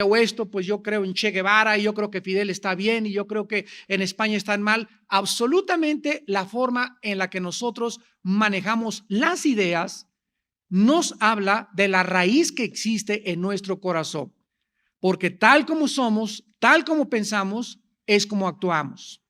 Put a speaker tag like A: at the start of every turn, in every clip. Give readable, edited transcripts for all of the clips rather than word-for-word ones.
A: creo esto, pues yo creo en Che Guevara y yo creo que Fidel está bien y yo creo que en España están mal. Absolutamente la forma en la que nosotros manejamos las ideas nos habla de la raíz que existe en nuestro corazón, porque tal como somos, tal como pensamos, es como actuamos.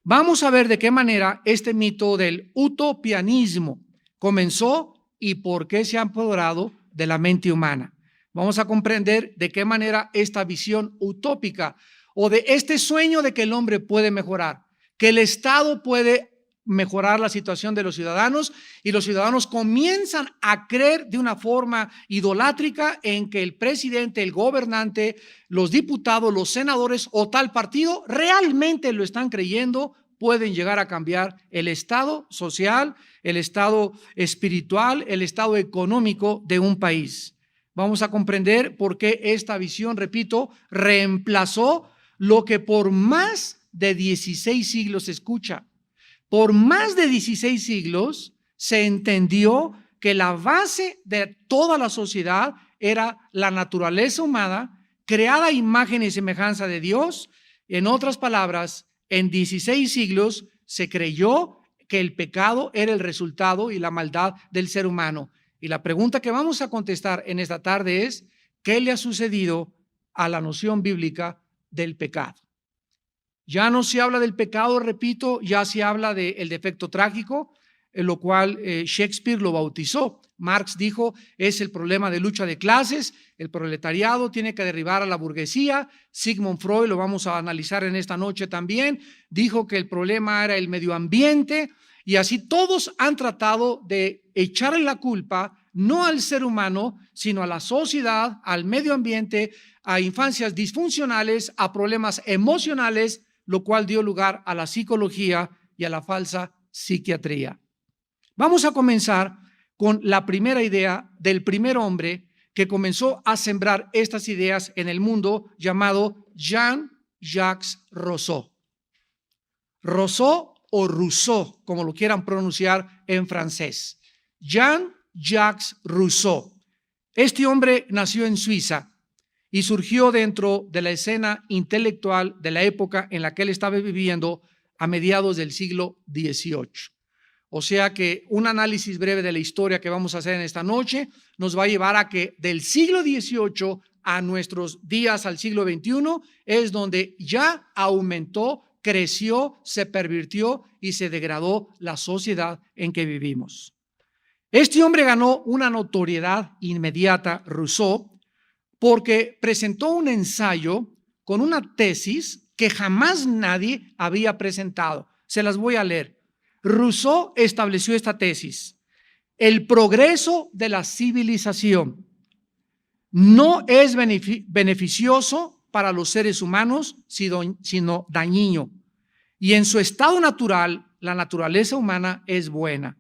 A: Vamos a ver de qué manera este mito del utopianismo comenzó y por qué se ha apoderado de la mente humana. Vamos a comprender de qué manera esta visión utópica o de este sueño de que el hombre puede mejorar, que el Estado puede mejorar la situación de los ciudadanos y los ciudadanos comienzan a creer de una forma idolátrica en que el presidente, el gobernante, los diputados, los senadores o tal partido realmente lo están creyendo, pueden llegar a cambiar el estado social, el estado espiritual, el estado económico de un país. Vamos a comprender por qué esta visión, repito, reemplazó lo que por más de 16 siglos se escucha. Por más de 16 siglos se entendió que la base de toda la sociedad era la naturaleza humana, creada a imagen y semejanza de Dios. En otras palabras, en 16 siglos se creyó que el pecado era el resultado y la maldad del ser humano. Y la pregunta que vamos a contestar en esta tarde es, ¿qué le ha sucedido a la noción bíblica del pecado? Ya no se habla del pecado, repito, ya se habla del defecto trágico, en lo cual Shakespeare lo bautizó. Marx dijo, es el problema de lucha de clases, el proletariado tiene que derribar a la burguesía. Sigmund Freud, lo vamos a analizar en esta noche también, dijo que el problema era el medio ambiente, y así todos han tratado de echarle la culpa no al ser humano, sino a la sociedad, al medio ambiente, a infancias disfuncionales, a problemas emocionales, lo cual dio lugar a la psicología y a la falsa psiquiatría. Vamos a comenzar con la primera idea del primer hombre que comenzó a sembrar estas ideas en el mundo, llamado Jean-Jacques Rousseau. Rousseau o Rousseau, como lo quieran pronunciar en francés. Jean-Jacques Rousseau. Este hombre nació en Suiza y surgió dentro de la escena intelectual de la época en la que él estaba viviendo a mediados del siglo XVIII. O sea que un análisis breve de la historia que vamos a hacer en esta noche nos va a llevar a que del siglo XVIII a nuestros días, al siglo XXI, es donde ya aumentó, creció, se pervirtió y se degradó la sociedad en que vivimos. Este hombre ganó una notoriedad inmediata, Rousseau, porque presentó un ensayo con una tesis que jamás nadie había presentado. Se las voy a leer. Rousseau estableció esta tesis: el progreso de la civilización no es beneficioso para los seres humanos, sino dañino. Y en su estado natural, la naturaleza humana es buena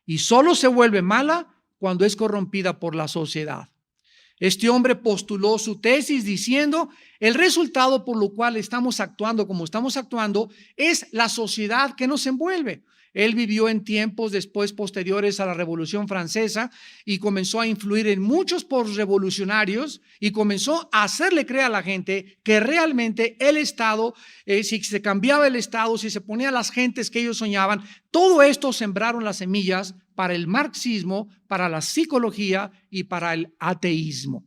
A: y solo se vuelve mala cuando es corrompida por la sociedad. Este hombre postuló su tesis diciendo, el resultado por lo cual estamos actuando como estamos actuando es la sociedad que nos envuelve. Él vivió en tiempos después posteriores a la Revolución Francesa y comenzó a influir en muchos postrevolucionarios y comenzó a hacerle creer a la gente que realmente el Estado, si se cambiaba el Estado, si se ponía a las gentes que ellos soñaban, todo esto sembraron las semillas para el marxismo, para la psicología y para el ateísmo.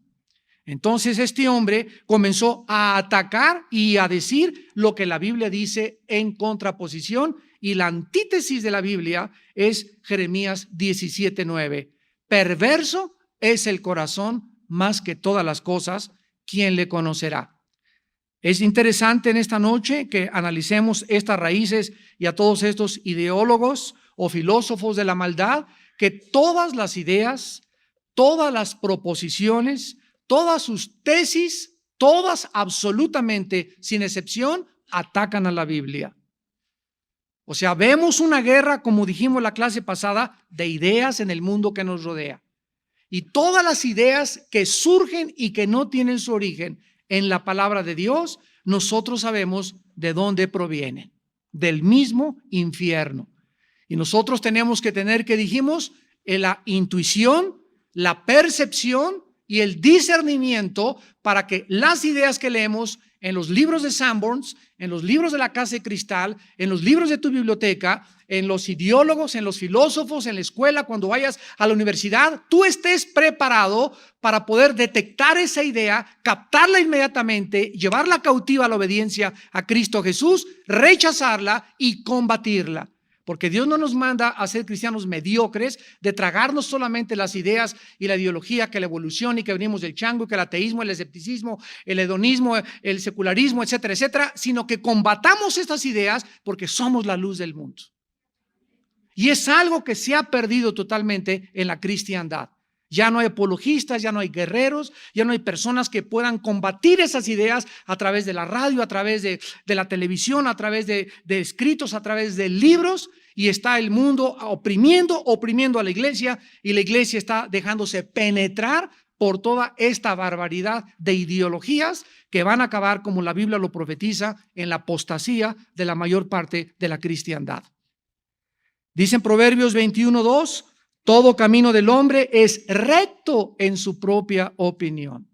A: Entonces este hombre comenzó a atacar y a decir lo que la Biblia dice en contraposición, y la antítesis de la Biblia es Jeremías 17:9. Perverso es el corazón más que todas las cosas, ¿quién le conocerá? Es interesante en esta noche que analicemos estas raíces y a todos estos ideólogos o filósofos de la maldad, que todas las ideas, todas las proposiciones, todas sus tesis, todas absolutamente, sin excepción, atacan a la Biblia. O sea, vemos una guerra, como dijimos la clase pasada, de ideas en el mundo que nos rodea. Y todas las ideas que surgen y que no tienen su origen en la palabra de Dios, nosotros sabemos de dónde provienen, del mismo infierno. Y nosotros tenemos que tener, que dijimos, la intuición, la percepción y el discernimiento para que las ideas que leemos en los libros de Sanborns, en los libros de la Casa de Cristal, en los libros de tu biblioteca, en los ideólogos, en los filósofos, en la escuela, cuando vayas a la universidad, tú estés preparado para poder detectar esa idea, captarla inmediatamente, llevarla cautiva a la obediencia a Cristo Jesús, rechazarla y combatirla. Porque Dios no nos manda a ser cristianos mediocres, de tragarnos solamente las ideas y la ideología, que la evolución y que venimos del chango, que el ateísmo, el escepticismo, el hedonismo, el secularismo, etcétera, etcétera, sino que combatamos estas ideas porque somos la luz del mundo. Y es algo que se ha perdido totalmente en la cristiandad. Ya no hay apologistas, ya no hay guerreros, ya no hay personas que puedan combatir esas ideas a través de la radio, a través de la televisión, a través de escritos, a través de libros. Y está el mundo oprimiendo a la iglesia, y la iglesia está dejándose penetrar por toda esta barbaridad de ideologías que van a acabar, como la Biblia lo profetiza, en la apostasía de la mayor parte de la cristiandad. Dice en Proverbios 21:2, todo camino del hombre es recto en su propia opinión.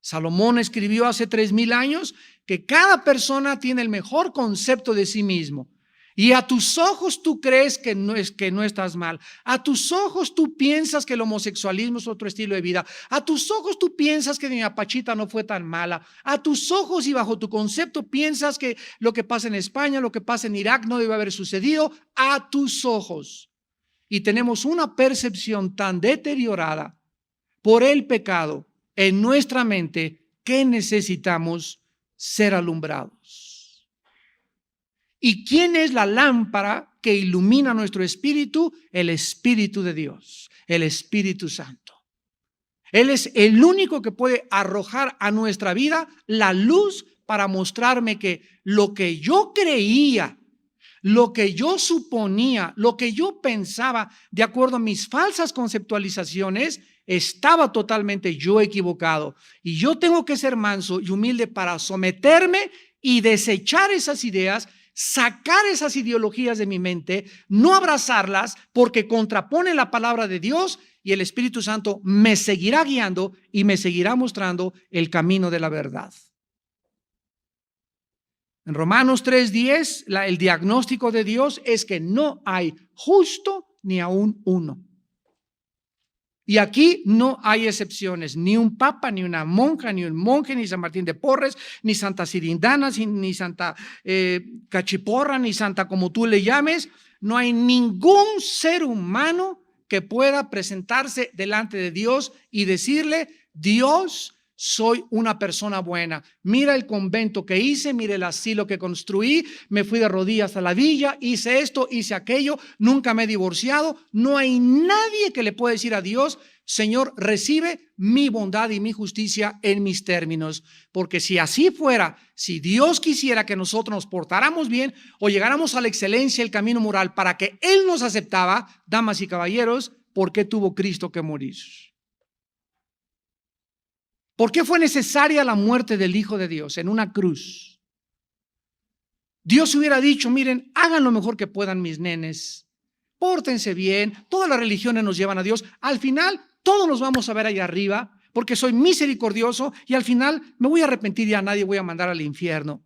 A: Salomón escribió hace 3000 años que cada persona tiene el mejor concepto de sí mismo. Y a tus ojos tú crees que no estás mal. A tus ojos tú piensas que el homosexualismo es otro estilo de vida. A tus ojos tú piensas que doña Pachita no fue tan mala. A tus ojos y bajo tu concepto piensas que lo que pasa en España, lo que pasa en Irak no debe haber sucedido. A tus ojos. Y tenemos una percepción tan deteriorada por el pecado en nuestra mente que necesitamos ser alumbrados. ¿Y quién es la lámpara que ilumina nuestro espíritu? El Espíritu de Dios, el Espíritu Santo. Él es el único que puede arrojar a nuestra vida la luz para mostrarme que lo que yo creía, lo que yo suponía, lo que yo pensaba, de acuerdo a mis falsas conceptualizaciones, estaba totalmente yo equivocado. Y yo tengo que ser manso y humilde para someterme y desechar esas ideas, sacar esas ideologías de mi mente, no abrazarlas porque contraponen la palabra de Dios, y el Espíritu Santo me seguirá guiando y me seguirá mostrando el camino de la verdad. En Romanos 3:10, el diagnóstico de Dios es que no hay justo ni aún uno. Y aquí no hay excepciones, ni un papa, ni una monja, ni un monje, ni San Martín de Porres, ni Santa Sirindana, ni Santa Cachiporra, ni Santa como tú le llames. No hay ningún ser humano que pueda presentarse delante de Dios y decirle: Dios, soy una persona buena. Mira el convento que hice, mira el asilo que construí, me fui de rodillas a la villa, hice esto, hice aquello, nunca me he divorciado. No hay nadie que le pueda decir a Dios: Señor, recibe mi bondad y mi justicia en mis términos. Porque si así fuera, si Dios quisiera que nosotros nos portáramos bien o llegáramos a la excelencia, el camino moral, para que Él nos aceptaba, damas y caballeros, ¿por qué tuvo Cristo que morir? ¿Por qué fue necesaria la muerte del Hijo de Dios en una cruz? Dios hubiera dicho: miren, hagan lo mejor que puedan mis nenes, pórtense bien, todas las religiones nos llevan a Dios, al final todos nos vamos a ver allá arriba, porque soy misericordioso y al final me voy a arrepentir y a nadie voy a mandar al infierno.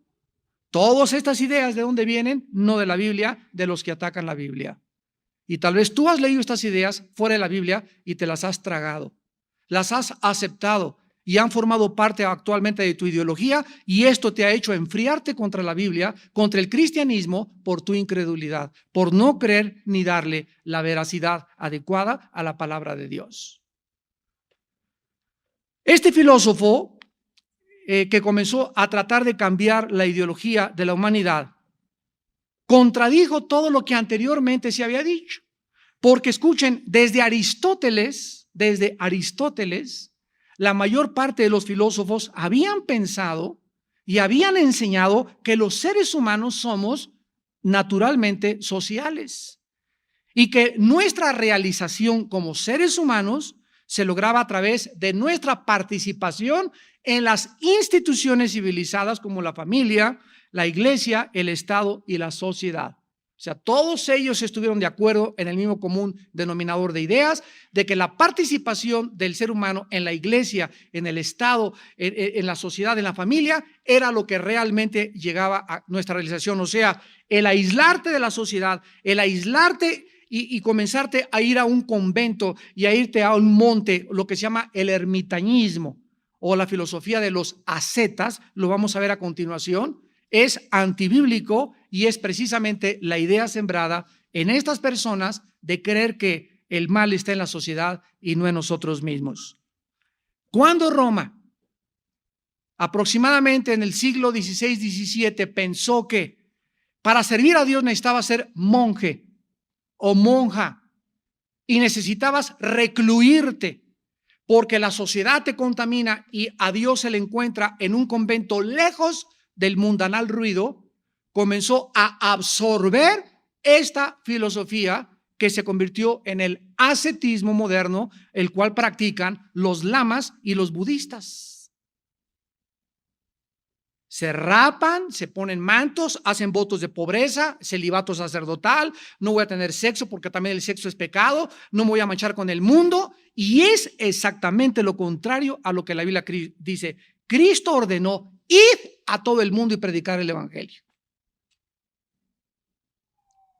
A: Todas estas ideas, ¿de dónde vienen? No de la Biblia, de los que atacan la Biblia. Y tal vez tú has leído estas ideas fuera de la Biblia y te las has tragado, las has aceptado y han formado parte actualmente de tu ideología, y esto te ha hecho enfriarte contra la Biblia, contra el cristianismo, por tu incredulidad, por no creer ni darle la veracidad adecuada a la palabra de Dios. Este filósofo que comenzó a tratar de cambiar la ideología de la humanidad contradijo todo lo que anteriormente se había dicho, porque escuchen, desde Aristóteles, la mayor parte de los filósofos habían pensado y habían enseñado que los seres humanos somos naturalmente sociales y que nuestra realización como seres humanos se lograba a través de nuestra participación en las instituciones civilizadas como la familia, la iglesia, el Estado y la sociedad. O sea, todos ellos estuvieron de acuerdo en el mismo común denominador de ideas, de que la participación del ser humano en la iglesia, en el Estado, en la sociedad, en la familia, era lo que realmente llegaba a nuestra realización. O sea, el aislarte de la sociedad, el aislarte y comenzarte a ir a un convento y a irte a un monte, lo que se llama el ermitañismo o la filosofía de los ascetas, lo vamos a ver a continuación, es antibíblico y es precisamente la idea sembrada en estas personas de creer que el mal está en la sociedad y no en nosotros mismos. Cuando Roma, aproximadamente en el siglo XVI-XVII, pensó que para servir a Dios necesitaba ser monje o monja y necesitabas recluirte porque la sociedad te contamina y a Dios se le encuentra en un convento lejos del mundanal ruido, comenzó a absorber esta filosofía que se convirtió en el ascetismo moderno, el cual practican los lamas y los budistas. Se rapan, se ponen mantos, hacen votos de pobreza, celibato sacerdotal, no voy a tener sexo porque también el sexo es pecado, no me voy a manchar con el mundo, y es exactamente lo contrario a lo que la Biblia dice. Cristo ordenó: id a todo el mundo y predicar el evangelio.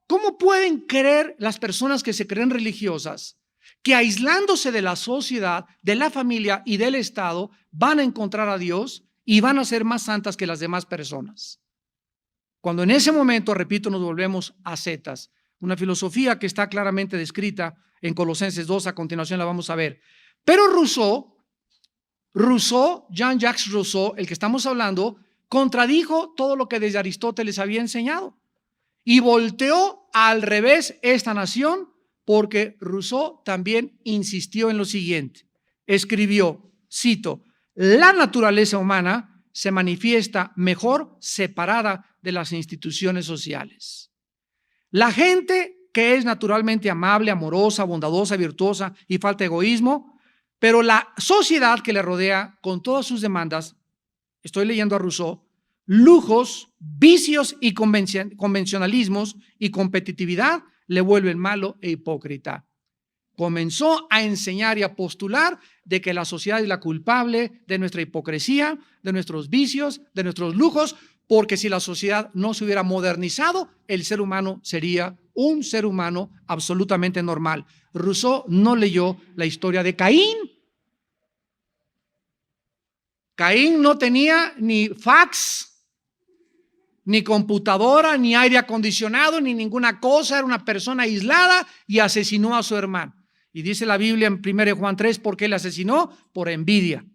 A: ¿Cómo pueden creer las personas que se creen religiosas que aislándose de la sociedad, de la familia y del Estado van a encontrar a Dios y van a ser más santas que las demás personas? Cuando en ese momento, repito, nos volvemos ascetas, una filosofía que está claramente descrita en Colosenses 2, a continuación la vamos a ver. Pero Rousseau, Jean-Jacques Rousseau, el que estamos hablando, contradijo todo lo que desde Aristóteles había enseñado y volteó al revés esta nación, porque Rousseau también insistió en lo siguiente. Escribió, cito: la naturaleza humana se manifiesta mejor separada de las instituciones sociales. La gente que es naturalmente amable, amorosa, bondadosa, virtuosa y falta de egoísmo, pero la sociedad que le rodea con todas sus demandas, estoy leyendo a Rousseau, lujos, vicios y convencionalismos y competitividad le vuelven malo e hipócrita. Comenzó a enseñar y a postular de que la sociedad es la culpable de nuestra hipocresía, de nuestros vicios, de nuestros lujos, porque si la sociedad no se hubiera modernizado, el ser humano sería un ser humano absolutamente normal. Rousseau no leyó la historia de Caín. Caín no tenía ni fax, ni computadora, ni aire acondicionado, ni ninguna cosa. Era una persona aislada y asesinó a su hermano. Y dice la Biblia en 1 Juan 3, ¿por qué le asesinó? Por envidia.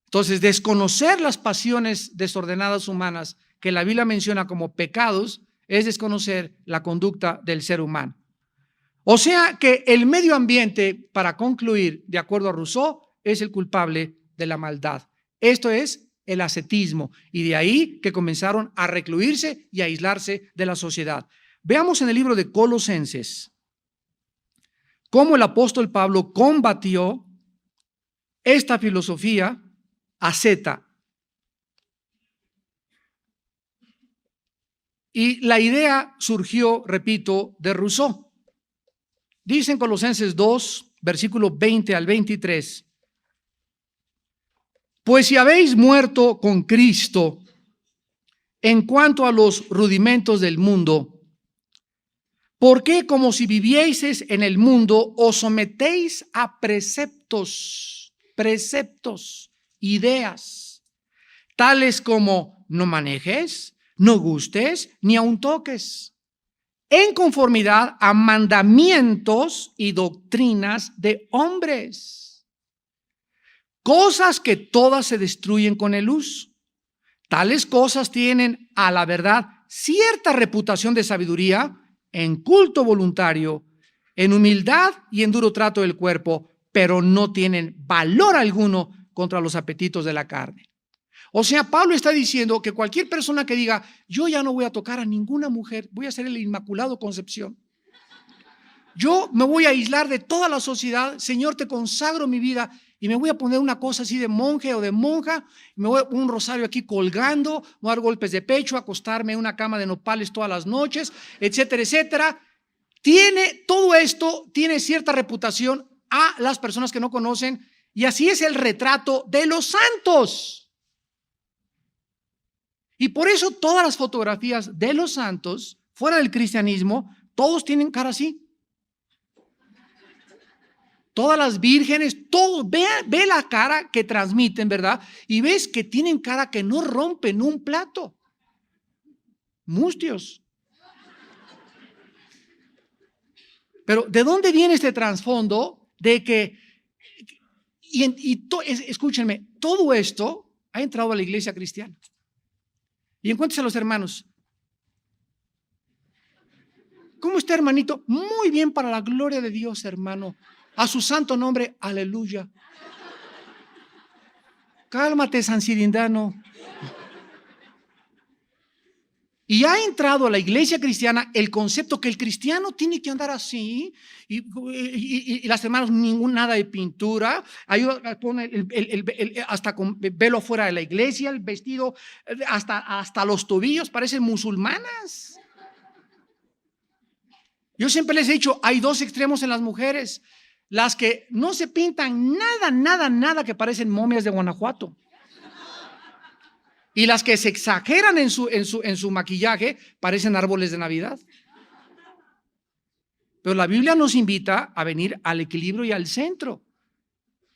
A: Entonces, desconocer las pasiones desordenadas humanas que la Biblia menciona como pecados es desconocer la conducta del ser humano. O sea que el medio ambiente, para concluir, de acuerdo a Rousseau, es el culpable de la maldad. Esto es el ascetismo, y de ahí que comenzaron a recluirse y a aislarse de la sociedad. Veamos en el libro de Colosenses cómo el apóstol Pablo combatió esta filosofía asceta. Y la idea surgió, repito, de Rousseau. Dice en Colosenses 2, versículo 20 al 23, pues si habéis muerto con Cristo en cuanto a los rudimentos del mundo, ¿por qué, como si vivieseis en el mundo, os sometéis a preceptos, ideas, tales como no manejes, no gustes, ni aun toques, en conformidad a mandamientos y doctrinas de hombres, cosas que todas se destruyen con el uso? Tales cosas tienen, a la verdad, cierta reputación de sabiduría, en culto voluntario, en humildad y en duro trato del cuerpo, pero no tienen valor alguno contra los apetitos de la carne. O sea, Pablo está diciendo que cualquier persona que diga, yo ya no voy a tocar a ninguna mujer, voy a ser el Inmaculado Concepción, yo me voy a aislar de toda la sociedad, Señor, te consagro mi vida, y me voy a poner una cosa así de monje o de monja, me voy a poner un rosario aquí colgando, voy a dar golpes de pecho, acostarme en una cama de nopales todas las noches, etcétera, etcétera. Todo esto tiene cierta reputación a las personas que no conocen, y así es el retrato de los santos. Y por eso todas las fotografías de los santos fuera del cristianismo, todos tienen cara así. Todas las vírgenes, todos, ve la cara que transmiten, ¿verdad? Y ves que tienen cara que no rompen un plato. Mustios. Pero ¿de dónde viene este trasfondo de que, escúchenme, todo esto ha entrado a la iglesia cristiana? Y encuéntrese a los hermanos. ¿Cómo está, hermanito? Muy bien, para la gloria de Dios, hermano. A su santo nombre, aleluya. Cálmate, San Cirindano. Y ha entrado a la iglesia cristiana el concepto que el cristiano tiene que andar así, y las hermanas, nada de pintura, pone hasta con velo fuera de la iglesia, el vestido hasta los tobillos, parecen musulmanas. Yo siempre les he dicho, hay dos extremos en las mujeres: las que no se pintan nada, que parecen momias de Guanajuato, y las que se exageran en su maquillaje, parecen árboles de Navidad. Pero la Biblia nos invita a venir al equilibrio y al centro.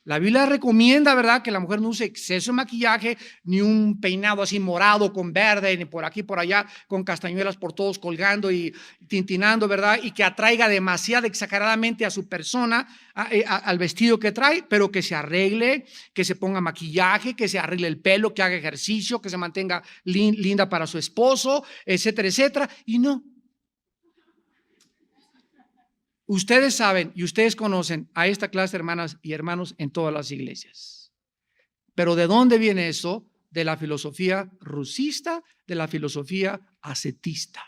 A: La Biblia recomienda, ¿verdad?, que la mujer no use exceso de maquillaje, ni un peinado así morado con verde, ni por aquí, por allá, con castañuelas por todos colgando y tintinando, ¿verdad? Y que atraiga demasiado exageradamente a su persona, al vestido que trae, pero que se arregle, que se ponga maquillaje, que se arregle el pelo, que haga ejercicio, que se mantenga linda para su esposo, etcétera, etcétera. Y no. Ustedes saben y ustedes conocen a esta clase de hermanas y hermanos en todas las iglesias. Pero ¿de dónde viene eso? De la filosofía rusista, de la filosofía ascetista,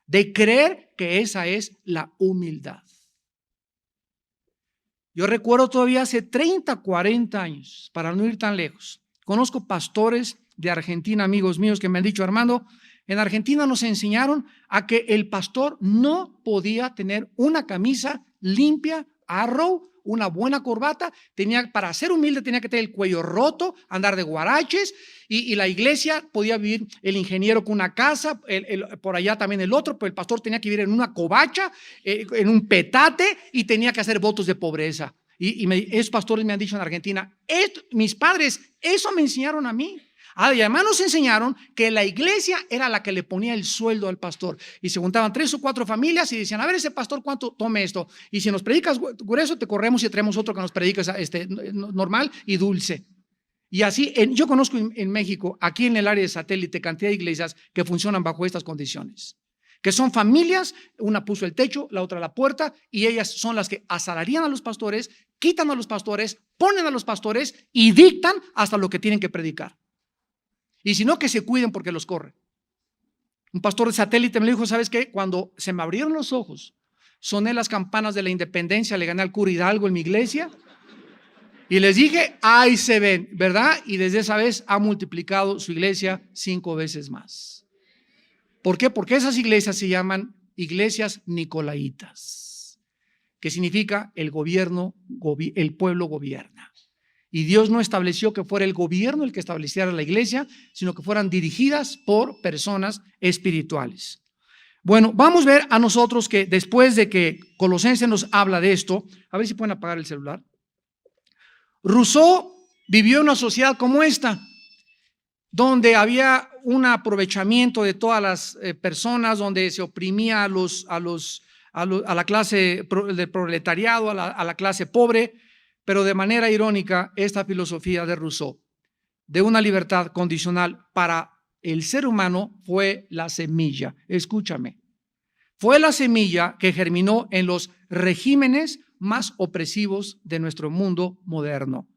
A: de creer que esa es la humildad. Yo recuerdo todavía hace 30, 40 años, para no ir tan lejos, conozco pastores de Argentina, amigos míos, que me han dicho: Armando, en Argentina nos enseñaron a que el pastor no podía tener una camisa limpia, arrow, una buena corbata, para ser humilde tenía que tener el cuello roto, andar de guaraches, y la iglesia podía vivir el ingeniero con una casa, por allá también el otro, pero el pastor tenía que vivir en una covacha, en un petate, y tenía que hacer votos de pobreza. Y esos pastores me han dicho en Argentina, mis padres, eso me enseñaron a mí. Y además nos enseñaron que la iglesia era la que le ponía el sueldo al pastor, y se juntaban 3 o 4 familias y decían: a ver, ese pastor, ¿cuánto tome esto? Y si nos predicas grueso, te corremos y traemos otro que nos predique normal y dulce. Y así, yo conozco en México, aquí en el área de Satélite, cantidad de iglesias que funcionan bajo estas condiciones, que son familias, una puso el techo, la otra la puerta, y ellas son las que asalarian a los pastores, quitan a los pastores, ponen a los pastores y dictan hasta lo que tienen que predicar. Y si no, que se cuiden porque los corren. Un pastor de Satélite me dijo: ¿sabes qué? Cuando se me abrieron los ojos, soné las campanas de la independencia, le gané al cura Hidalgo en mi iglesia y les dije: ahí se ven, ¿verdad? Y desde esa vez ha multiplicado su iglesia 5 veces más. ¿Por qué? Porque esas iglesias se llaman iglesias nicolaitas, que significa el pueblo gobierna. Y Dios no estableció que fuera el gobierno el que estableciera la iglesia, sino que fueran dirigidas por personas espirituales. Bueno, vamos a ver a nosotros que después de que Colosenses nos habla de esto, a ver si pueden apagar el celular. Rousseau vivió en una sociedad como esta, donde había un aprovechamiento de todas las personas, donde se oprimía a la clase del proletariado, a la clase pobre. Pero de manera irónica, esta filosofía de Rousseau, de una libertad condicional para el ser humano, fue la semilla. Escúchame, fue la semilla que germinó en los regímenes más opresivos de nuestro mundo moderno.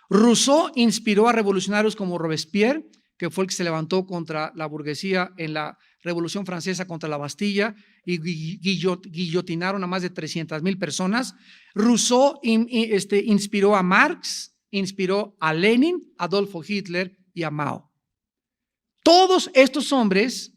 A: Rousseau inspiró a revolucionarios como Robespierre, que fue el que se levantó contra la burguesía en la Revolución Francesa contra la Bastilla y guillotinaron a más de 300,000 personas. Rousseau inspiró a Marx, inspiró a Lenin, Adolfo Hitler y a Mao. Todos estos hombres,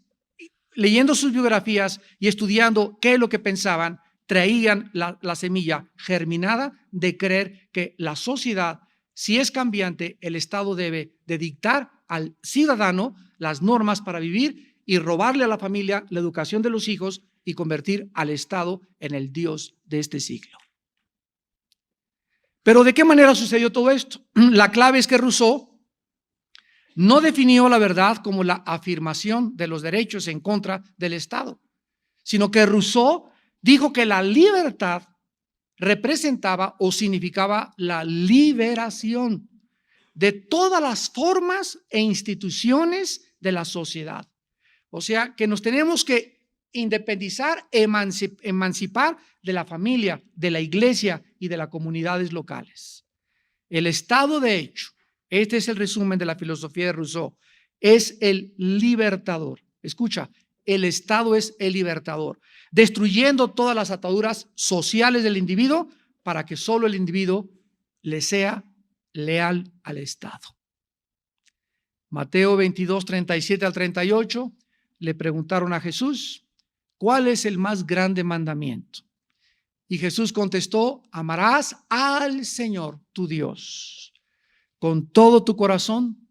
A: leyendo sus biografías y estudiando qué es lo que pensaban, traían la semilla germinada de creer que la sociedad, si es cambiante, el Estado debe de dictar al ciudadano las normas para vivir y robarle a la familia la educación de los hijos y convertir al Estado en el Dios de este siglo. Pero ¿de qué manera sucedió todo esto? La clave es que Rousseau no definió la verdad como la afirmación de los derechos en contra del Estado, sino que Rousseau dijo que la libertad representaba o significaba la liberación de todas las formas e instituciones de la sociedad. O sea, que nos tenemos que independizar, emancipar de la familia, de la iglesia y de las comunidades locales. El Estado, de hecho, este es el resumen de la filosofía de Rousseau, es el libertador. Escucha, el Estado es el libertador, destruyendo todas las ataduras sociales del individuo para que solo el individuo le sea leal al Estado. Mateo 22, 37 al 38, le preguntaron a Jesús, ¿cuál es el más grande mandamiento? Y Jesús contestó, amarás al Señor tu Dios con todo tu corazón,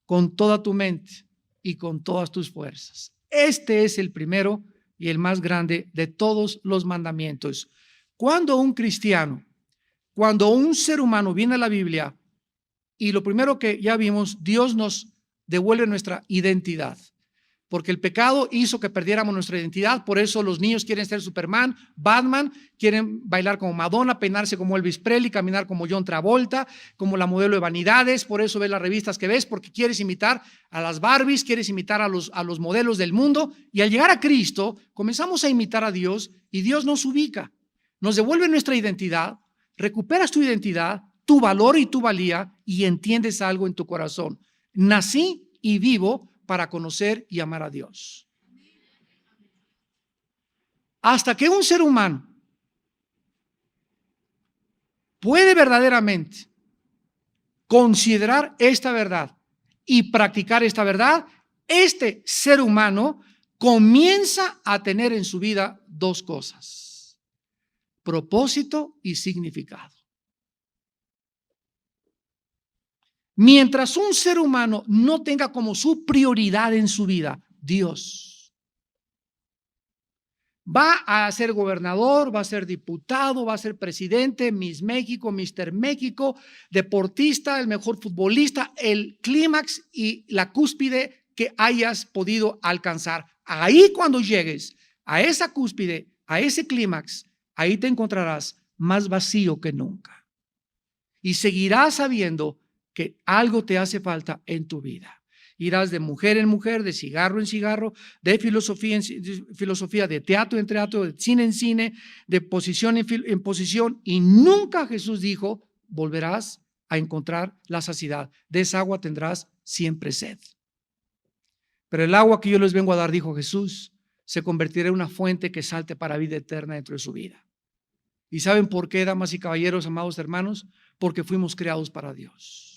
A: con toda tu mente y con todas tus fuerzas. Este es el primero y el más grande de todos los mandamientos. Cuando un cristiano, cuando un ser humano viene a la Biblia y lo primero que ya vimos, Dios nos devuelve nuestra identidad. Porque el pecado hizo que perdiéramos nuestra identidad, por eso los niños quieren ser Superman, Batman, quieren bailar como Madonna, peinarse como Elvis Presley, caminar como John Travolta, como la modelo de Vanidades, por eso ves las revistas que ves, porque quieres imitar a las Barbies, quieres imitar a los modelos del mundo, y al llegar a Cristo comenzamos a imitar a Dios y Dios nos ubica, nos devuelve nuestra identidad, recuperas tu identidad, tu valor y tu valía y entiendes algo en tu corazón. Nací y vivo para conocer y amar a Dios. Hasta que un ser humano puede verdaderamente considerar esta verdad y practicar esta verdad, este ser humano comienza a tener en su vida dos cosas: propósito y significado. Mientras un ser humano no tenga como su prioridad en su vida Dios, va a ser gobernador, va a ser diputado, va a ser presidente, Miss México, Mister México, deportista, el mejor futbolista, el clímax y la cúspide que hayas podido alcanzar. Ahí cuando llegues a esa cúspide, a ese clímax, ahí te encontrarás más vacío que nunca. Y seguirás sabiendo que algo te hace falta en tu vida. Irás de mujer en mujer, de cigarro en cigarro, de filosofía en filosofía, de teatro en teatro, de cine en cine, de posición en posición, y nunca Jesús dijo, volverás a encontrar la saciedad. De esa agua tendrás siempre sed. Pero el agua que yo les vengo a dar, dijo Jesús, se convertirá en una fuente que salte para vida eterna dentro de su vida. ¿Y saben por qué, damas y caballeros, amados hermanos? Porque fuimos creados para Dios.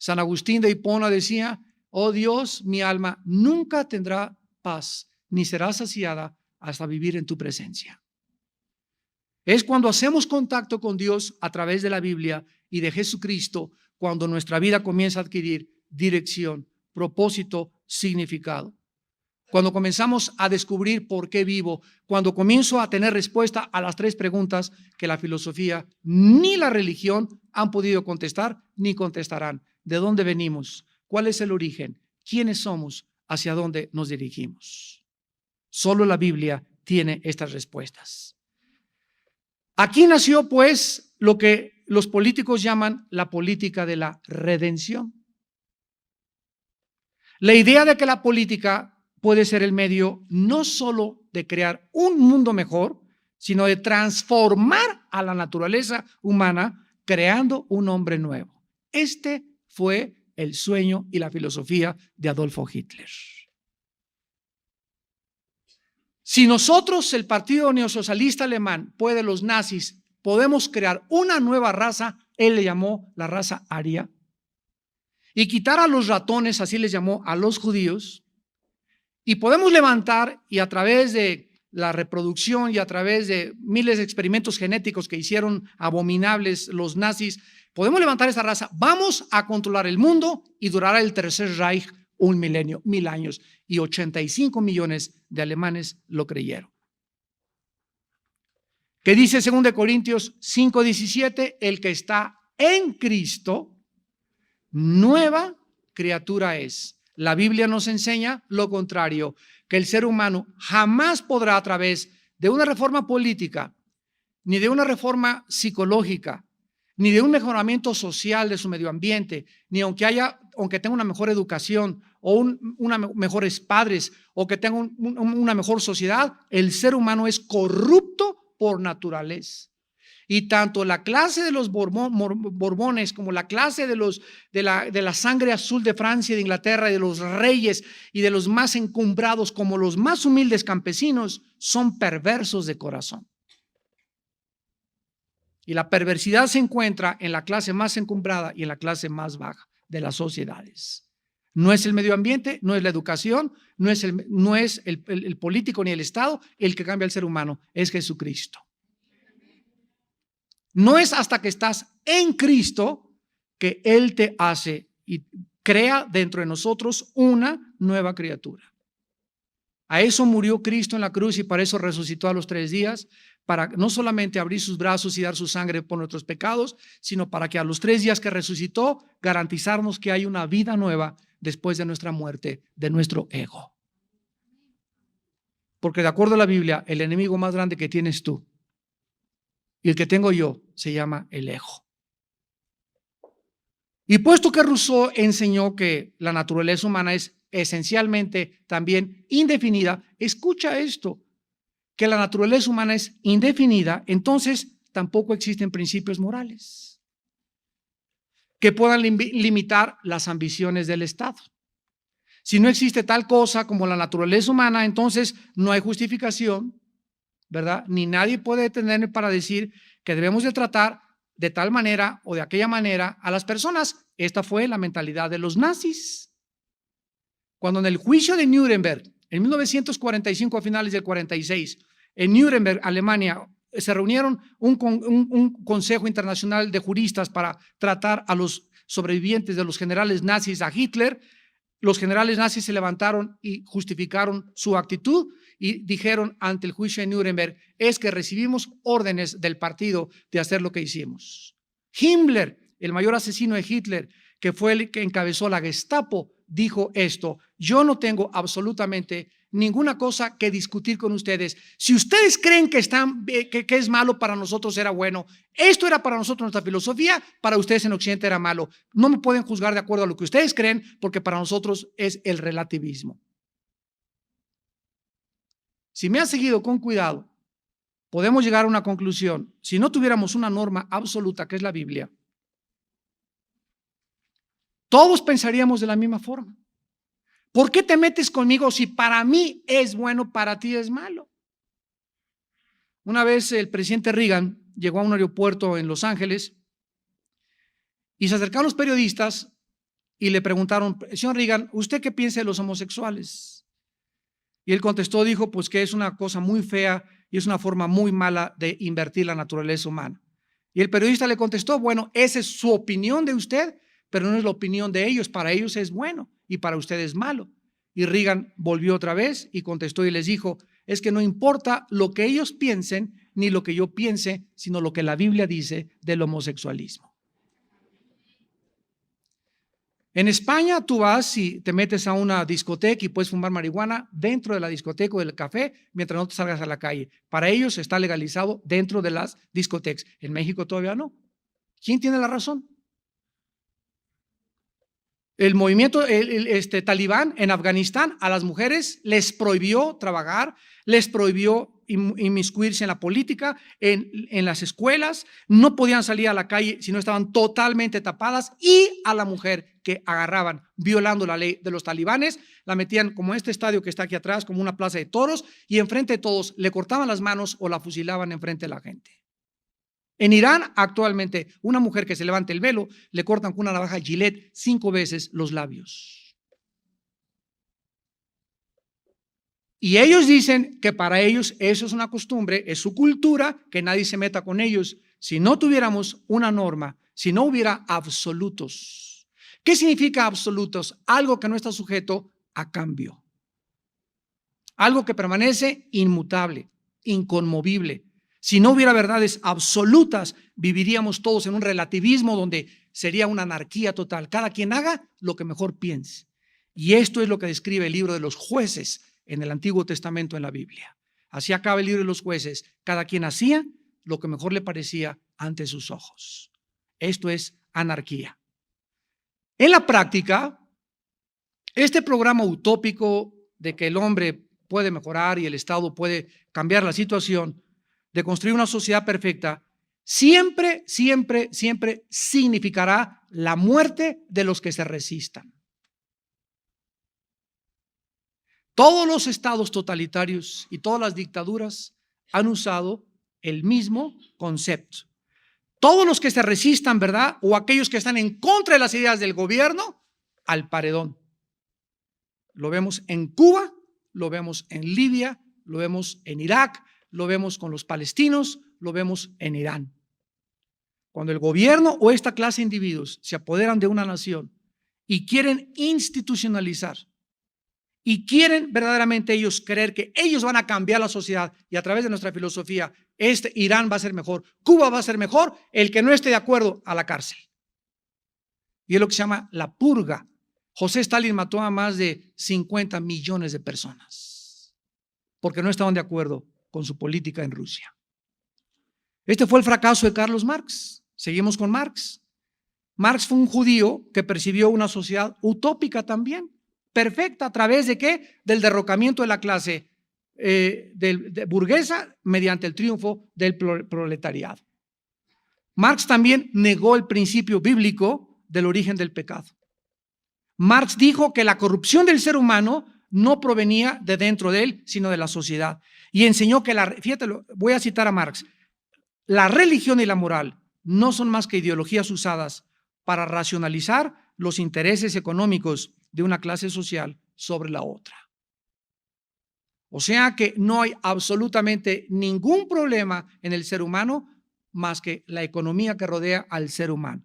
A: San Agustín de Hipona decía, oh Dios, mi alma nunca tendrá paz, ni será saciada hasta vivir en tu presencia. Es cuando hacemos contacto con Dios a través de la Biblia y de Jesucristo, cuando nuestra vida comienza a adquirir dirección, propósito, significado. Cuando comenzamos a descubrir por qué vivo, cuando comienzo a tener respuesta a las tres preguntas que la filosofía ni la religión han podido contestar ni contestarán. ¿De dónde venimos? ¿Cuál es el origen? ¿Quiénes somos? ¿Hacia dónde nos dirigimos? Solo la Biblia tiene estas respuestas. Aquí nació pues lo que los políticos llaman la política de la redención. La idea de que la política puede ser el medio no solo de crear un mundo mejor, sino de transformar a la naturaleza humana creando un hombre nuevo. Este fue el sueño y la filosofía de Adolfo Hitler. Si nosotros, el Partido Neosocialista Alemán, puede los nazis podemos crear una nueva raza, él le llamó la raza aria, y quitar a los ratones, así les llamó a los judíos, y podemos levantar, y a través de la reproducción y a través de miles de experimentos genéticos que hicieron abominables los nazis, podemos levantar esa raza, vamos a controlar el mundo y durará el Tercer Reich 1 milenio, 1000 años, y 85 millones de alemanes lo creyeron. ¿Qué dice 2 Corintios 5:17? El que está en Cristo, nueva criatura es. La Biblia nos enseña lo contrario, que el ser humano jamás podrá, a través de una reforma política, ni de una reforma psicológica, ni de un mejoramiento social de su medio ambiente, ni aunque tenga una mejor educación o mejores padres o que tenga una mejor sociedad, el ser humano es corrupto por naturaleza. Y tanto la clase de los Borbones como la clase de la sangre azul de Francia y de Inglaterra y de los reyes y de los más encumbrados como los más humildes campesinos son perversos de corazón. Y la perversidad se encuentra en la clase más encumbrada y en la clase más baja de las sociedades. No es el medio ambiente, no es la educación, no es el político ni el Estado el que cambia al ser humano, es Jesucristo. No es hasta que estás en Cristo que Él te hace y crea dentro de nosotros una nueva criatura. A eso murió Cristo en la cruz y para eso resucitó a los 3 días, para no solamente abrir sus brazos y dar su sangre por nuestros pecados, sino para que a los 3 días que resucitó, garantizarnos que hay una vida nueva después de nuestra muerte, de nuestro ego. Porque de acuerdo a la Biblia, el enemigo más grande que tienes tú y el que tengo yo se llama el ego. Y puesto que Rousseau enseñó que la naturaleza humana es esencialmente también indefinida, escucha esto, que la naturaleza humana es indefinida, entonces tampoco existen principios morales que puedan limitar las ambiciones del Estado. Si no existe tal cosa como la naturaleza humana, entonces no hay justificación, ¿verdad? Ni nadie puede detenerme para decir que debemos de tratar de tal manera o de aquella manera a las personas. Esta fue la mentalidad de los nazis. Cuando en el juicio de Nuremberg, en 1945, a finales del 46, en Nuremberg, Alemania, se reunieron un consejo internacional de juristas para tratar a los sobrevivientes de los generales nazis a Hitler. Los generales nazis se levantaron y justificaron su actitud y dijeron ante el juicio de Nuremberg, es que recibimos órdenes del partido de hacer lo que hicimos. Himmler, el mayor asesino de Hitler, que fue el que encabezó la Gestapo, dijo esto: yo no tengo absolutamente ninguna cosa que discutir con ustedes. Si ustedes creen que es malo, para nosotros era bueno. Esto era para nosotros nuestra filosofía, para ustedes en Occidente era malo. No me pueden juzgar de acuerdo a lo que ustedes creen, porque para nosotros es el relativismo. Si me has seguido con cuidado, podemos llegar a una conclusión. Si no tuviéramos una norma absoluta, que es la Biblia, todos pensaríamos de la misma forma. ¿Por qué te metes conmigo si para mí es bueno, para ti es malo? Una vez el presidente Reagan llegó a un aeropuerto en Los Ángeles y se acercaron los periodistas y le preguntaron, señor Reagan, ¿usted qué piensa de los homosexuales? Y él contestó, dijo, pues que es una cosa muy fea y es una forma muy mala de invertir la naturaleza humana. Y el periodista le contestó, bueno, esa es su opinión de usted, pero no es la opinión de ellos. Para ellos es bueno y para usted es malo. Y Reagan volvió otra vez y contestó y les dijo, es que no importa lo que ellos piensen ni lo que yo piense, sino lo que la Biblia dice del homosexualismo. En España tú vas y te metes a una discoteca y puedes fumar marihuana dentro de la discoteca o del café mientras no te salgas a la calle. Para ellos está legalizado dentro de las discotecas. En México todavía no. ¿Quién tiene la razón? El movimiento talibán en Afganistán a las mujeres les prohibió trabajar, les prohibió inmiscuirse en la política, en las escuelas, no podían salir a la calle si no estaban totalmente tapadas, y a la mujer que agarraban violando la ley de los talibanes, la metían como este estadio que está aquí atrás, como una plaza de toros, y enfrente de todos le cortaban las manos o la fusilaban enfrente de la gente. En Irán, actualmente, una mujer que se levante el velo, le cortan con una navaja Gillette 5 veces los labios. Y ellos dicen que para ellos eso es una costumbre, es su cultura, que nadie se meta con ellos. Si no tuviéramos una norma, si no hubiera absolutos. ¿Qué significa absolutos? Algo que no está sujeto a cambio. Algo que permanece inmutable, inconmovible. Si no hubiera verdades absolutas, viviríamos todos en un relativismo donde sería una anarquía total. Cada quien haga lo que mejor piense. Y esto es lo que describe el libro de los Jueces en el Antiguo Testamento en la Biblia. Así acaba el libro de los Jueces. Cada quien hacía lo que mejor le parecía ante sus ojos. Esto es anarquía. En la práctica, este programa utópico de que el hombre puede mejorar y el Estado puede cambiar la situación, de construir una sociedad perfecta, siempre, siempre, siempre significará la muerte de los que se resistan. Todos los estados totalitarios y todas las dictaduras han usado el mismo concepto. Todos los que se resistan, ¿verdad? O aquellos que están en contra de las ideas del gobierno, al paredón. Lo vemos en Cuba, lo vemos en Libia, lo vemos en Irak, lo vemos con los palestinos, lo vemos en Irán. Cuando el gobierno o esta clase de individuos se apoderan de una nación y quieren institucionalizar y quieren verdaderamente ellos creer que ellos van a cambiar la sociedad y a través de nuestra filosofía, Irán va a ser mejor, Cuba va a ser mejor, el que no esté de acuerdo a la cárcel. Y es lo que se llama la purga. José Stalin mató a más de 50 millones de personas porque no estaban de acuerdo con su política en Rusia. Este fue el fracaso de Carlos Marx. Seguimos con Marx. Marx fue un judío que percibió una sociedad utópica también, perfecta, ¿a través de qué? Del derrocamiento de la clase burguesa mediante el triunfo del proletariado. Marx también negó el principio bíblico del origen del pecado. Marx dijo que la corrupción del ser humano no provenía de dentro de él, sino de la sociedad. Y enseñó que, fíjate, voy a citar a Marx, la religión y la moral no son más que ideologías usadas para racionalizar los intereses económicos de una clase social sobre la otra. O sea que no hay absolutamente ningún problema en el ser humano más que la economía que rodea al ser humano.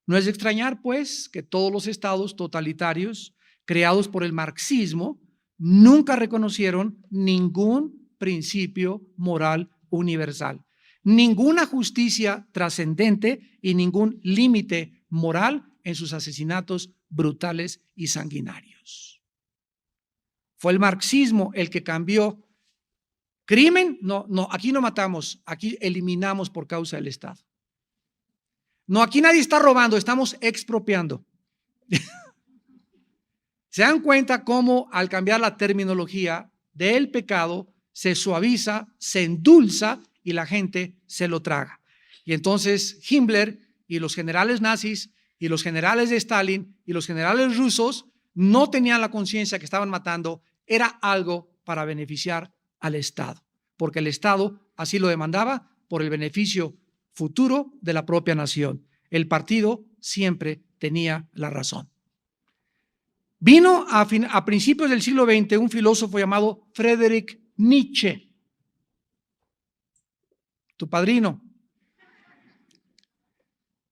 A: No es de extrañar, pues, que todos los estados totalitarios creados por el marxismo nunca reconocieron ningún principio moral universal, ninguna justicia trascendente y ningún límite moral en sus asesinatos brutales y sanguinarios. Fue el marxismo el que cambió. Crimen, no, aquí no matamos, aquí eliminamos por causa del Estado. No, aquí nadie está robando, estamos expropiando. ¿Se dan cuenta cómo al cambiar la terminología del pecado se suaviza, se endulza y la gente se lo traga? Y entonces Himmler y los generales nazis y los generales de Stalin y los generales rusos no tenían la conciencia que estaban matando, era algo para beneficiar al Estado, porque el Estado así lo demandaba por el beneficio futuro de la propia nación. El partido siempre tenía la razón. Vino a principios del siglo XX un filósofo llamado Friedrich Nietzsche, tu padrino.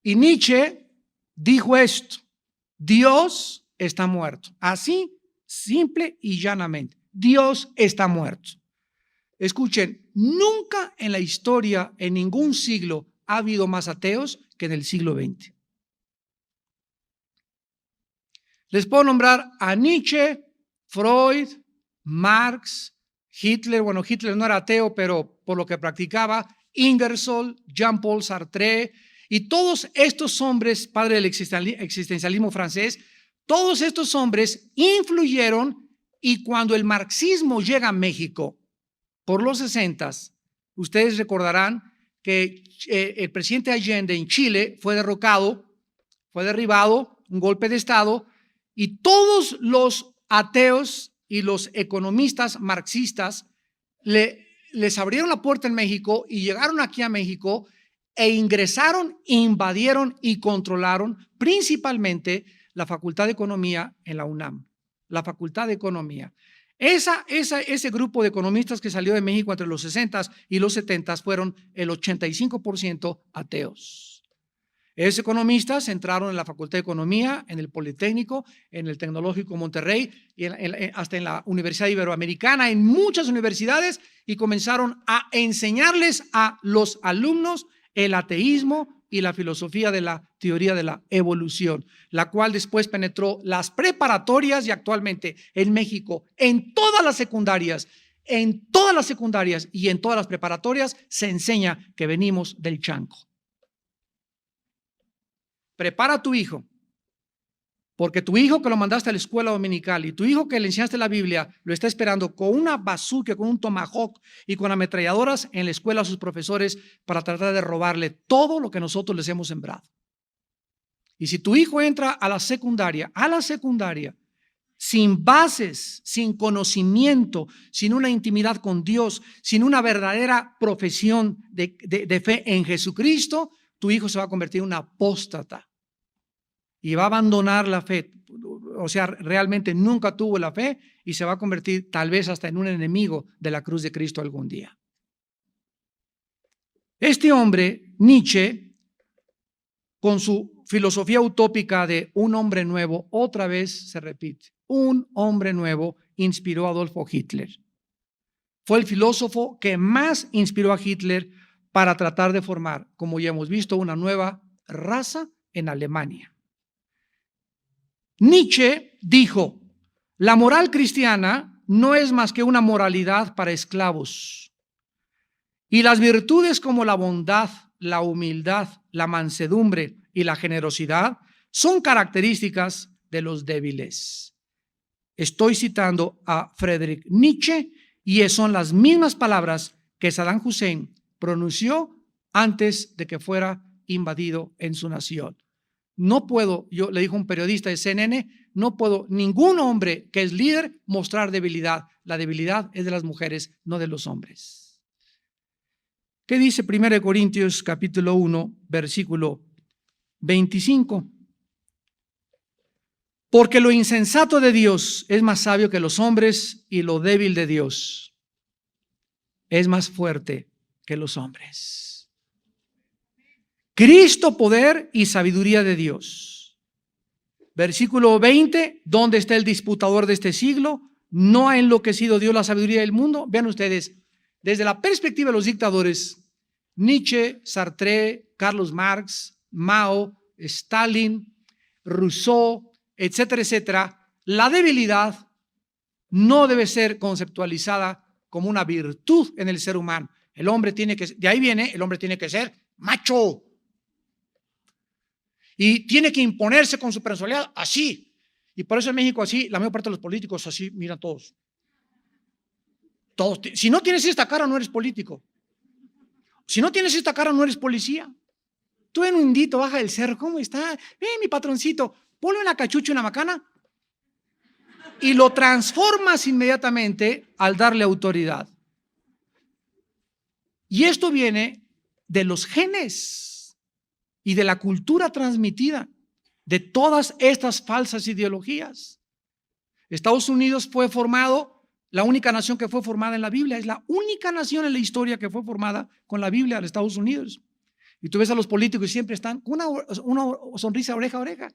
A: Y Nietzsche dijo esto: Dios está muerto. Así, simple y llanamente. Dios está muerto. Escuchen, nunca en la historia, en ningún siglo, ha habido más ateos que en el siglo XX. Les puedo nombrar a Nietzsche, Freud, Marx, Hitler. Bueno, Hitler no era ateo, pero por lo que practicaba, Ingersoll, Jean-Paul Sartre y todos estos hombres, padre del existencialismo francés, todos estos hombres influyeron, y cuando el marxismo llega a México por los 60s, ustedes recordarán que el presidente Allende en Chile fue derrocado, fue derribado, un golpe de Estado, y todos los ateos y los economistas marxistas les abrieron la puerta en México y llegaron aquí a México e ingresaron, invadieron y controlaron principalmente la Facultad de Economía en la UNAM, la Facultad de Economía. Ese grupo de economistas que salió de México entre los 60s y los 70s fueron el 85% ateos. Esos economistas entraron en la Facultad de Economía, en el Politécnico, en el Tecnológico Monterrey, y hasta en la Universidad Iberoamericana, en muchas universidades, y comenzaron a enseñarles a los alumnos el ateísmo y la filosofía de la teoría de la evolución, la cual después penetró las preparatorias y actualmente en México, en todas las secundarias y en todas las preparatorias se enseña que venimos del chango. Prepara a tu hijo, porque tu hijo que lo mandaste a la escuela dominical y tu hijo que le enseñaste la Biblia lo está esperando con una bazooka, con un tomahawk y con ametralladoras en la escuela a sus profesores para tratar de robarle todo lo que nosotros les hemos sembrado. Y si tu hijo entra a la secundaria, sin bases, sin conocimiento, sin una intimidad con Dios, sin una verdadera profesión de fe en Jesucristo, tu hijo se va a convertir en un apóstata y va a abandonar la fe. O sea, realmente nunca tuvo la fe y se va a convertir tal vez hasta en un enemigo de la cruz de Cristo algún día. Este hombre, Nietzsche, con su filosofía utópica de un hombre nuevo, otra vez se repite. Un hombre nuevo inspiró a Adolfo Hitler. Fue el filósofo que más inspiró a Hitler para tratar de formar, como ya hemos visto, una nueva raza en Alemania. Nietzsche dijo: la moral cristiana no es más que una moralidad para esclavos, y las virtudes como la bondad, la humildad, la mansedumbre y la generosidad son características de los débiles. Estoy citando a Friedrich Nietzsche y son las mismas palabras que Saddam Hussein pronunció antes de que fuera invadido en su nación. No puedo, yo le dijo un periodista de CNN, no puedo ningún hombre que es líder mostrar debilidad. La debilidad es de las mujeres, no de los hombres. ¿Qué dice 1 Corintios capítulo 1, versículo 25? Porque lo insensato de Dios es más sabio que los hombres y lo débil de Dios es más fuerte que los hombres. Cristo, poder y sabiduría de Dios. Versículo 20, ¿dónde está el disputador de este siglo? ¿No ha enloquecido Dios la sabiduría del mundo? Vean ustedes, desde la perspectiva de los dictadores, Nietzsche, Sartre, Carlos Marx, Mao, Stalin, Rousseau, etcétera, etcétera, la debilidad no debe ser conceptualizada como una virtud en el ser humano. El hombre tiene que, de ahí viene, el hombre tiene que ser macho. Y tiene que imponerse con su personalidad así. Y por eso en México así, la mayor parte de los políticos así, miran todos. Todos. Si no tienes esta cara, no eres político. Si no tienes esta cara, no eres policía. Tú ven un indito, baja del cerro, ¿cómo está? Mi patroncito, ponle una cachucha, una macana y lo transformas inmediatamente al darle autoridad. Y esto viene de los genes y de la cultura transmitida, de todas estas falsas ideologías. Estados Unidos fue formado, la única nación que fue formada en la Biblia, es la única nación en la historia que fue formada con la Biblia de Estados Unidos. Y tú ves a los políticos y siempre están con una sonrisa oreja a oreja.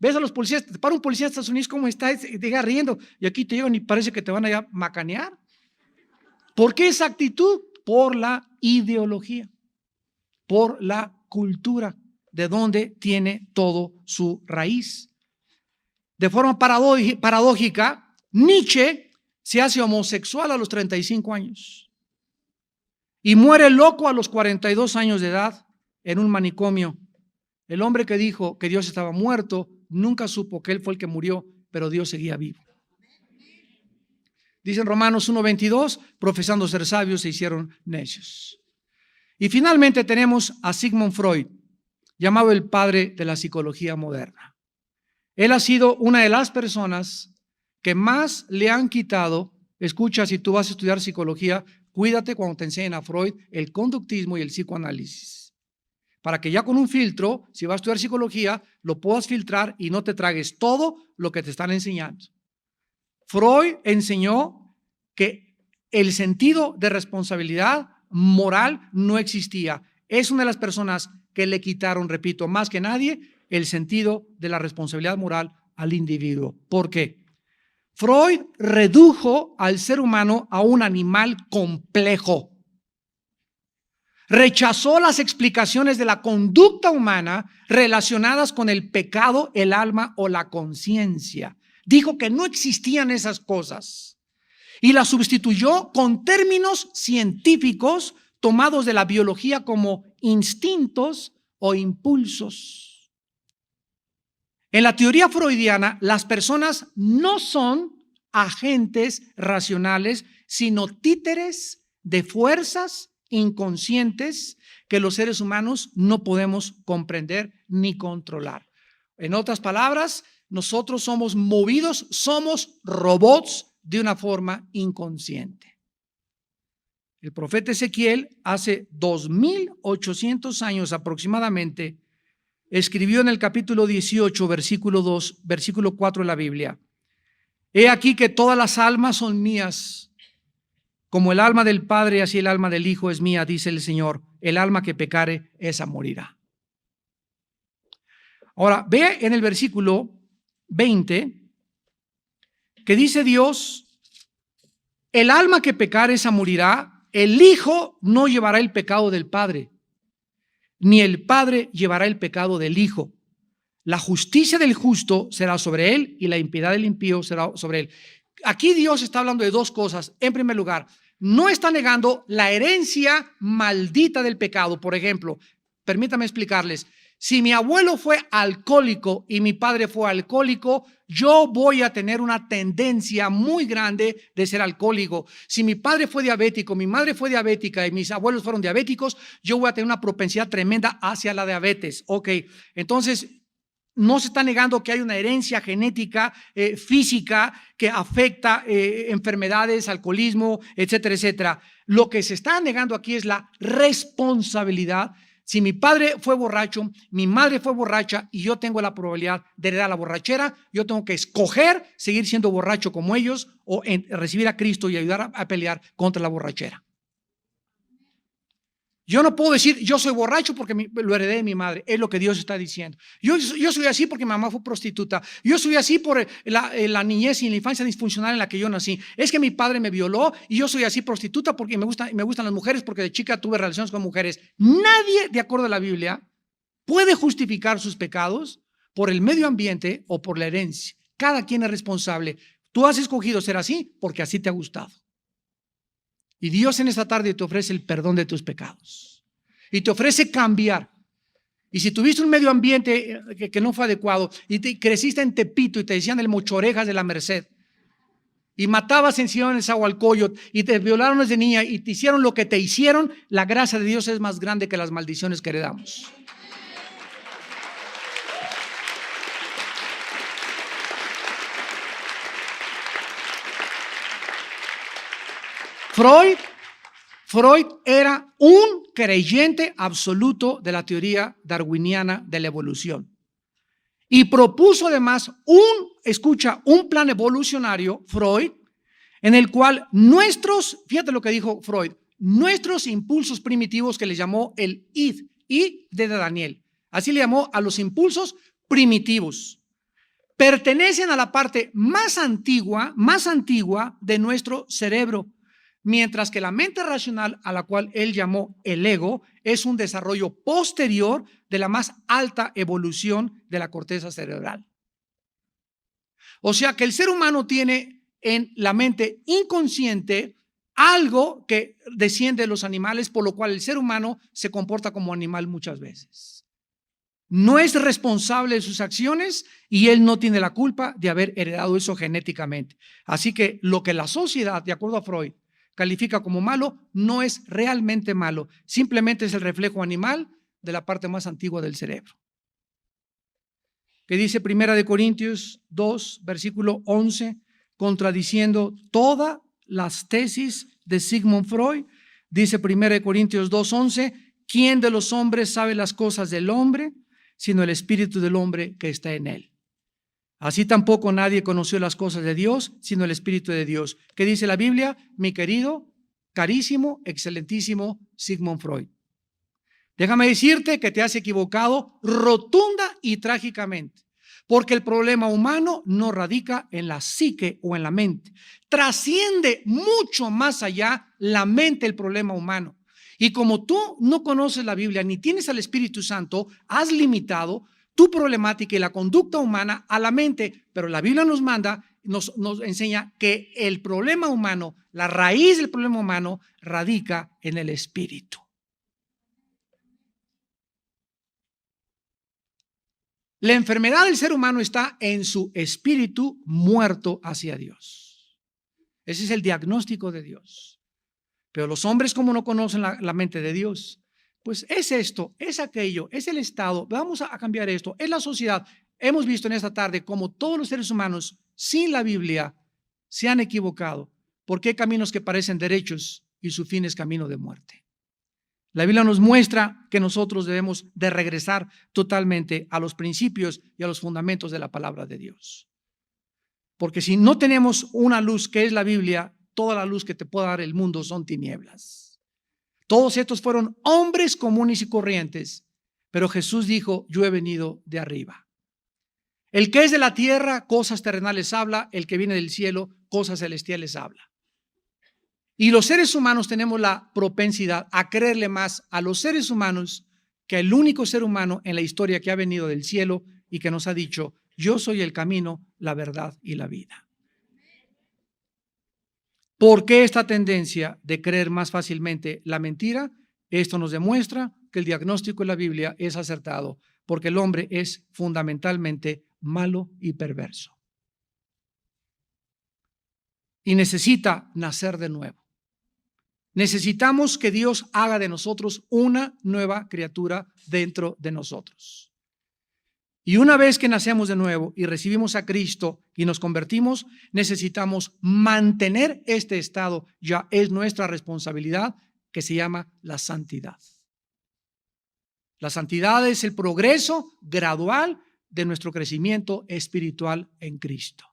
A: Ves a los policías, te para un policía de Estados Unidos, ¿cómo está? Te llega riendo y aquí te llegan y parece que te van a macanear. ¿Por qué esa actitud? Por la ideología, por la cultura, de donde tiene todo su raíz. De forma paradójica, Nietzsche se hace homosexual a los 35 años y muere loco a los 42 años de edad en un manicomio. El hombre que dijo que Dios estaba muerto nunca supo que él fue el que murió, pero Dios seguía vivo. Dice en Romanos 1:22, profesando ser sabios se hicieron necios. Y finalmente tenemos a Sigmund Freud, llamado el padre de la psicología moderna. Él ha sido una de las personas que más le han quitado. Escucha, si tú vas a estudiar psicología, cuídate cuando te enseñen a Freud el conductismo y el psicoanálisis. para que ya con un filtro, si vas a estudiar psicología, lo puedas filtrar y no te tragues todo lo que te están enseñando. Freud enseñó que el sentido de responsabilidad moral no existía. Es una de las personas que le quitaron, repito, más que nadie, el sentido de la responsabilidad moral al individuo. ¿Por qué? Freud redujo al ser humano a un animal complejo. Rechazó las explicaciones de la conducta humana relacionadas con el pecado, el alma o la conciencia. Dijo que no existían esas cosas y las sustituyó con términos científicos tomados de la biología como instintos o impulsos. En la teoría freudiana, las personas no son agentes racionales, sino títeres de fuerzas inconscientes que los seres humanos no podemos comprender ni controlar. En otras palabras, nosotros somos movidos, somos robots de una forma inconsciente. El profeta Ezequiel, hace 2800 años aproximadamente, escribió en el capítulo 18, versículo 2, versículo 4 de la Biblia: he aquí que todas las almas son mías. Como el alma del Padre, así el alma del Hijo es mía, dice el Señor. El alma que pecare, esa morirá. Ahora, ve en el versículo 20 que dice Dios: el alma que pecare, esa morirá. El Hijo no llevará el pecado del Padre, ni el Padre llevará el pecado del Hijo. La justicia del justo será sobre él y la impiedad del impío será sobre él. Aquí Dios está hablando de dos cosas. En primer lugar, no está negando la herencia maldita del pecado. Por ejemplo, permítame explicarles. Si mi abuelo fue alcohólico y mi padre fue alcohólico, yo voy a tener una tendencia muy grande de ser alcohólico. Si mi padre fue diabético, mi madre fue diabética y mis abuelos fueron diabéticos, yo voy a tener una propensidad tremenda hacia la diabetes. Ok, entonces no se está negando que hay una herencia genética, física, que afecta enfermedades, alcoholismo, etcétera, etcétera. Lo que se está negando aquí es la responsabilidad. Si mi padre fue borracho, mi madre fue borracha y yo tengo la probabilidad de heredar la borrachera, yo tengo que escoger seguir siendo borracho como ellos o recibir a Cristo y ayudar a pelear contra la borrachera. Yo no puedo decir yo soy borracho porque lo heredé de mi madre. Es lo que Dios está diciendo. Yo soy así porque mi mamá fue prostituta. Yo soy así por la niñez y la infancia disfuncional en la que yo nací. Es que mi padre me violó y yo soy así prostituta porque me gustan las mujeres, porque de chica tuve relaciones con mujeres. Nadie, de acuerdo a la Biblia, puede justificar sus pecados por el medio ambiente o por la herencia. Cada quien es responsable. Tú has escogido ser así porque así te ha gustado. Y Dios en esta tarde te ofrece el perdón de tus pecados y te ofrece cambiar. Y si tuviste un medio ambiente que no fue adecuado y creciste en Tepito y te decían el mochorejas de la Merced y matabas en Ciudad Nezahualcóyotl y te violaron desde niña y te hicieron lo que te hicieron, la gracia de Dios es más grande que las maldiciones que heredamos. Freud era un creyente absoluto de la teoría darwiniana de la evolución y propuso además un plan evolucionario, Freud, en el cual fíjate lo que dijo Freud, nuestros impulsos primitivos, que le llamó el id de Daniel, así le llamó a los impulsos primitivos, pertenecen a la parte más antigua de nuestro cerebro. Mientras que la mente racional, a la cual él llamó el ego, es un desarrollo posterior de la más alta evolución de la corteza cerebral. O sea que el ser humano tiene en la mente inconsciente algo que desciende de los animales, por lo cual el ser humano se comporta como animal muchas veces. No es responsable de sus acciones y él no tiene la culpa de haber heredado eso genéticamente. Así que lo que la sociedad, de acuerdo a Freud, califica como malo, no es realmente malo, simplemente es el reflejo animal de la parte más antigua del cerebro. Que dice 1 Corintios 2, versículo 11, contradiciendo todas las tesis de Sigmund Freud, dice 1 Corintios 2, 11, ¿Quién de los hombres sabe las cosas del hombre, sino el espíritu del hombre que está en él? Así tampoco nadie conoció las cosas de Dios, sino el espíritu de Dios. ¿Qué dice la Biblia? Mi querido, carísimo, excelentísimo Sigmund Freud. Déjame decirte que te has equivocado rotunda y trágicamente, porque el problema humano no radica en la psique o en la mente. Trasciende mucho más allá la mente el problema humano. Y como tú no conoces la Biblia ni tienes al Espíritu Santo, has limitado tu problemática y la conducta humana a la mente. Pero la Biblia nos manda, nos enseña que el problema humano, la raíz del problema humano, radica en el espíritu. La enfermedad del ser humano está en su espíritu muerto hacia Dios. Ese es el diagnóstico de Dios. Pero los hombres, como no conocen la mente de Dios, pues es esto, es aquello, es el Estado, vamos a cambiar esto, es la sociedad. Hemos visto en esta tarde cómo todos los seres humanos sin la Biblia se han equivocado, porque hay caminos que parecen derechos y su fin es camino de muerte. La Biblia nos muestra que nosotros debemos de regresar totalmente a los principios y a los fundamentos de la palabra de Dios. Porque si no tenemos una luz que es la Biblia, toda la luz que te pueda dar el mundo son tinieblas. Todos estos fueron hombres comunes y corrientes, pero Jesús dijo, yo he venido de arriba. El que es de la tierra, cosas terrenales habla, el que viene del cielo, cosas celestiales habla. Y los seres humanos tenemos la propensidad a creerle más a los seres humanos que el único ser humano en la historia que ha venido del cielo y que nos ha dicho, yo soy el camino, la verdad y la vida. ¿Por qué esta tendencia de creer más fácilmente la mentira? Esto nos demuestra que el diagnóstico de la Biblia es acertado, porque el hombre es fundamentalmente malo y perverso. Y necesita nacer de nuevo. Necesitamos que Dios haga de nosotros una nueva criatura dentro de nosotros. Y una vez que nacemos de nuevo y recibimos a Cristo y nos convertimos, necesitamos mantener este estado. Ya es nuestra responsabilidad, que se llama la santidad. La santidad es el progreso gradual de nuestro crecimiento espiritual en Cristo.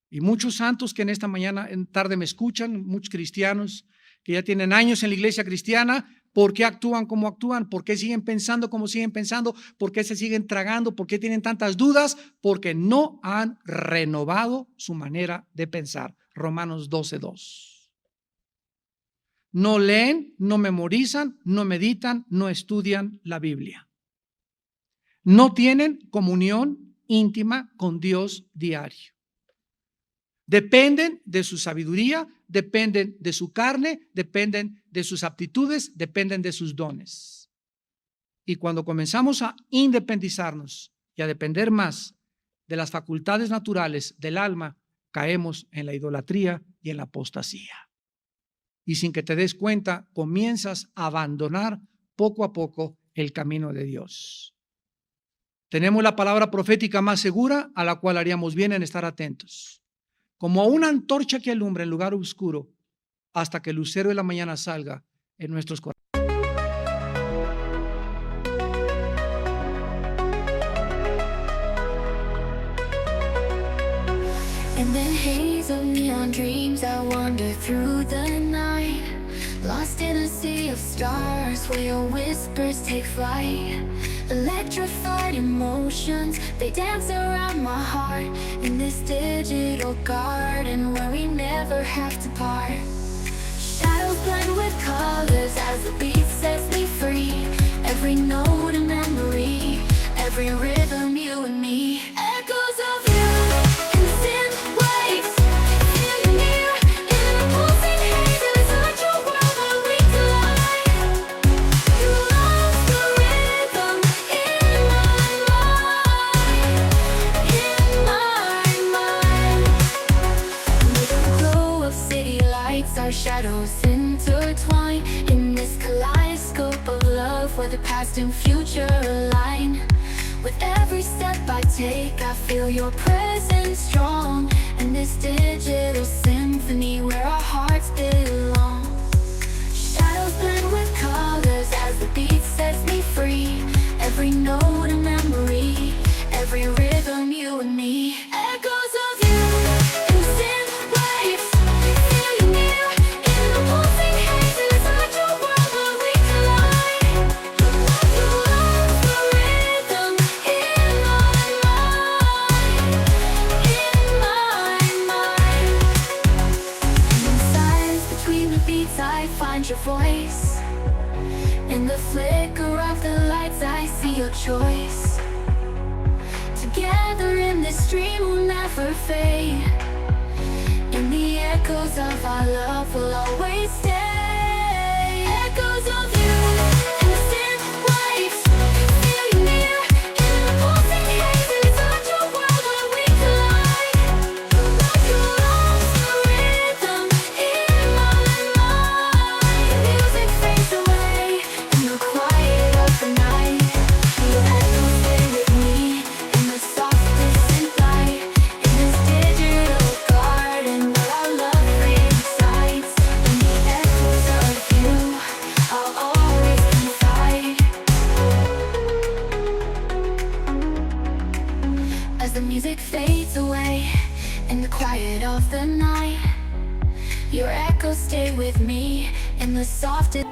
A: Y muchos santos que en esta mañana, en tarde me escuchan, muchos cristianos que ya tienen años en la iglesia cristiana, ¿por qué actúan como actúan? ¿Por qué siguen pensando como siguen pensando? ¿Por qué se siguen tragando? ¿Por qué tienen tantas dudas? Porque no han renovado su manera de pensar. Romanos 12:2. No leen, no memorizan, no meditan, no estudian la Biblia. No tienen comunión íntima con Dios diario. Dependen de su sabiduría, dependen de su carne, dependen de sus aptitudes, dependen de sus dones. Y cuando comenzamos a independizarnos y a depender más de las facultades naturales del alma, caemos en la idolatría y en la apostasía. Y sin que te des cuenta, comienzas a abandonar poco a poco el camino de Dios. Tenemos la palabra profética más segura, a la cual haríamos bien en estar atentos. Como una antorcha que alumbra en lugar oscuro hasta que el lucero de la mañana salga en nuestros corazones.
B: In the haze of neon dreams I wander through the night, lost in a sea of stars where your whispers take flight. Electrified emotions, they dance around my heart in this digital garden where we never have to part. Shadows blend with colors as the beat sets me free. Every note a memory, every rhythm you and me. Echoes of you in synth waves, feel near in the pulsing haze. It's such a world where we collide. You lost the rhythm in my mind. With the glow of city lights, our shadows intertwine in this kaleidoscope of love where the past and future align. With every step I take, I feel your presence strong in this digital symphony where our hearts belong. Shadows blend with colors as choice. Together in this dream we'll never fade. And the echoes of our love will always stay. Echoes of you and the dim lights, feel you near in the pulsing haze. In such a world where we collide, like your arms, the rhythm in my mind. Music fades away in the quiet of the night. Your echoes stay with me in the soft distant light. In this digital garden where our love resides. In the echoes of you, I'll always confide. As the music fades away in the quiet of the night, your echoes stay with me in the softest.